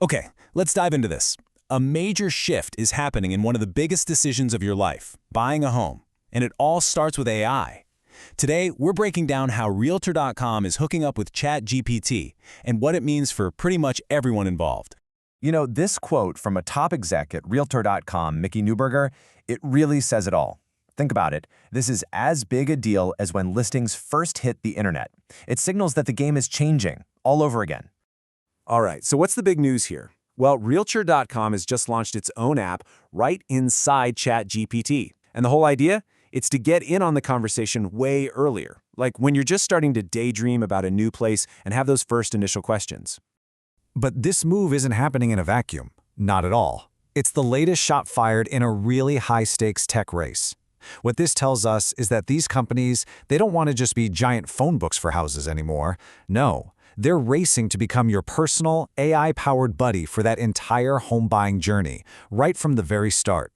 Okay, let's dive into this. A major shift is happening in one of the biggest decisions of your life, buying a home. And it all starts with AI. Today, we're breaking down how Realtor.com is hooking up with ChatGPT and what it means for pretty much everyone involved. You know, this quote from a top exec at Realtor.com, Mickey Newberger, it really says it all. Think about it. This is as big a deal as when listings first hit the internet. It signals that the game is changing all over again. All right, so what's the big news here? Well, Realtor.com has just launched its own app right inside ChatGPT. And the whole idea? It's to get in on the conversation way earlier, like when you're just starting to daydream about a new place and have those first initial questions. But this move isn't happening in a vacuum. Not at all. It's the latest shot fired in a really high-stakes tech race. What this tells us is that these companies, they don't want to just be giant phone books for houses anymore. No, they're racing to become your personal, AI-powered buddy for that entire home buying journey, right from the very start.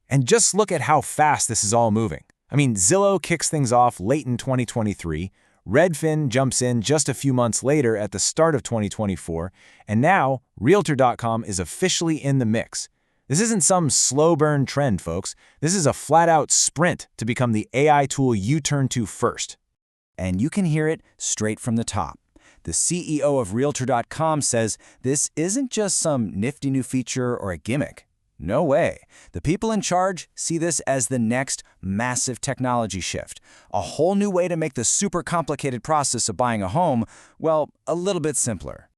And just look at how fast this is all moving. I mean, Zillow kicks things off late in 2023, Redfin jumps in just a few months later at the start of 2024, and now Realtor.com is officially in the mix. This isn't some slow burn trend, folks. This is a flat-out sprint to become the AI tool you turn to first. And you can hear it straight from the top. The CEO of Realtor.com says this isn't just some nifty new feature or a gimmick. No way. The people in charge see this as the next massive technology shift, a whole new way to make the super complicated process of buying a home, well, a little bit simpler.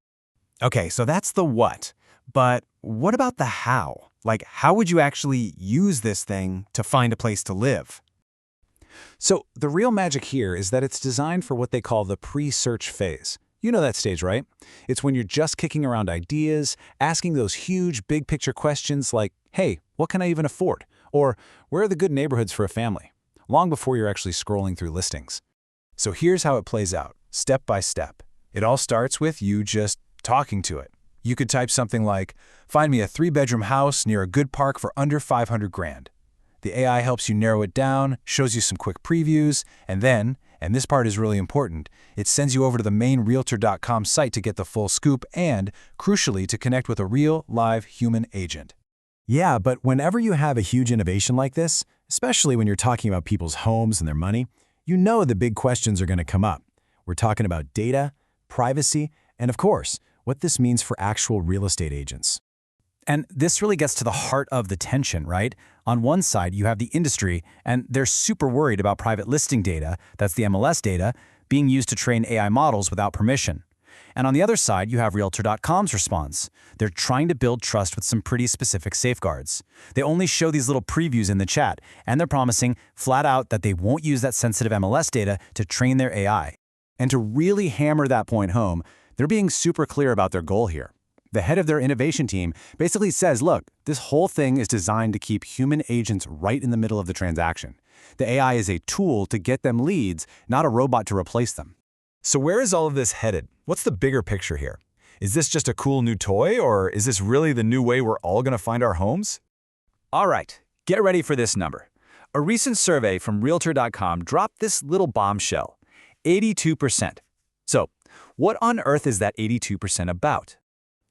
Okay, so that's the what. But what about the how? Like, how would you actually use this thing to find a place to live? So the real magic here is that it's designed for what they call the pre-search phase. You know that stage, right? It's when you're just kicking around ideas, asking those huge, big-picture questions like, hey, what can I even afford? Or, where are the good neighborhoods for a family? Long before you're actually scrolling through listings. So here's how it plays out, step by step. It all starts with you just talking to it. You could type something like, find me a 3-bedroom house near a good park for under 500 grand. The AI helps you narrow it down, shows you some quick previews, and then, and this part is really important, it sends you over to the main Realtor.com site to get the full scoop and, crucially, to connect with a real, live human agent. Yeah, but whenever you have a huge innovation like this, especially when you're talking about people's homes and their money, you know the big questions are going to come up. We're talking about data, privacy, and of course, what this means for actual real estate agents. And this really gets to the heart of the tension, right? On one side, you have the industry, and they're super worried about private listing data, that's the MLS data, being used to train AI models without permission. And on the other side, you have Realtor.com's response. They're trying to build trust with some pretty specific safeguards. They only show these little previews in the chat, and they're promising flat out that they won't use that sensitive MLS data to train their AI. And to really hammer that point home, they're being super clear about their goal here. The head of their innovation team basically says, look, this whole thing is designed to keep human agents right in the middle of the transaction. The AI is a tool to get them leads, not a robot to replace them. So where is all of this headed? What's the bigger picture here? Is this just a cool new toy, or is this really the new way we're all going to find our homes? All right, get ready for this number. A recent survey from Realtor.com dropped this little bombshell, 82%. So, what on earth is that 82% about?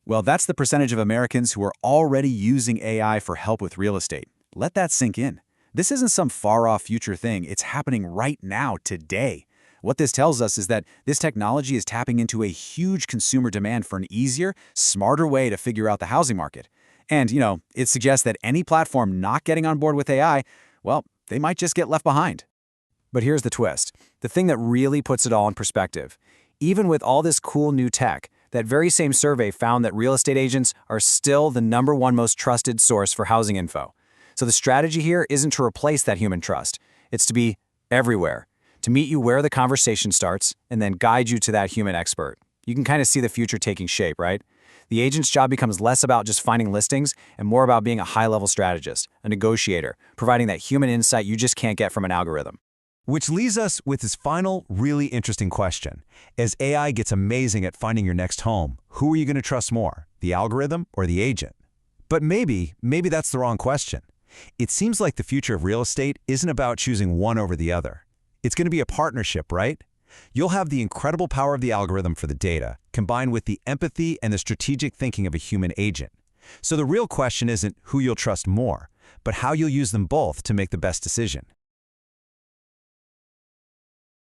Well, that's the percentage of Americans who are already using AI for help with real estate. Let that sink in. This isn't some far-off future thing. It's happening right now, today. What this tells us is that this technology is tapping into a huge consumer demand for an easier, smarter way to figure out the housing market. And, it suggests that any platform not getting on board with AI, well, they might just get left behind. But here's the twist. The thing that really puts it all in perspective. Even with all this cool new tech, that very same survey found that real estate agents are still the #1 most trusted source for housing info. So the strategy here isn't to replace that human trust. It's to be everywhere, to meet you where the conversation starts and then guide you to that human expert. You can kind of see the future taking shape, right? The agent's job becomes less about just finding listings and more about being a high-level strategist, a negotiator, providing that human insight you just can't get from an algorithm. Which leaves us with this final, really interesting question. As AI gets amazing at finding your next home, who are you going to trust more, the algorithm or the agent? But maybe that's the wrong question. It seems like the future of real estate isn't about choosing one over the other. It's going to be a partnership, right? You'll have the incredible power of the algorithm for the data, combined with the empathy and the strategic thinking of a human agent. So the real question isn't who you'll trust more, but how you'll use them both to make the best decision.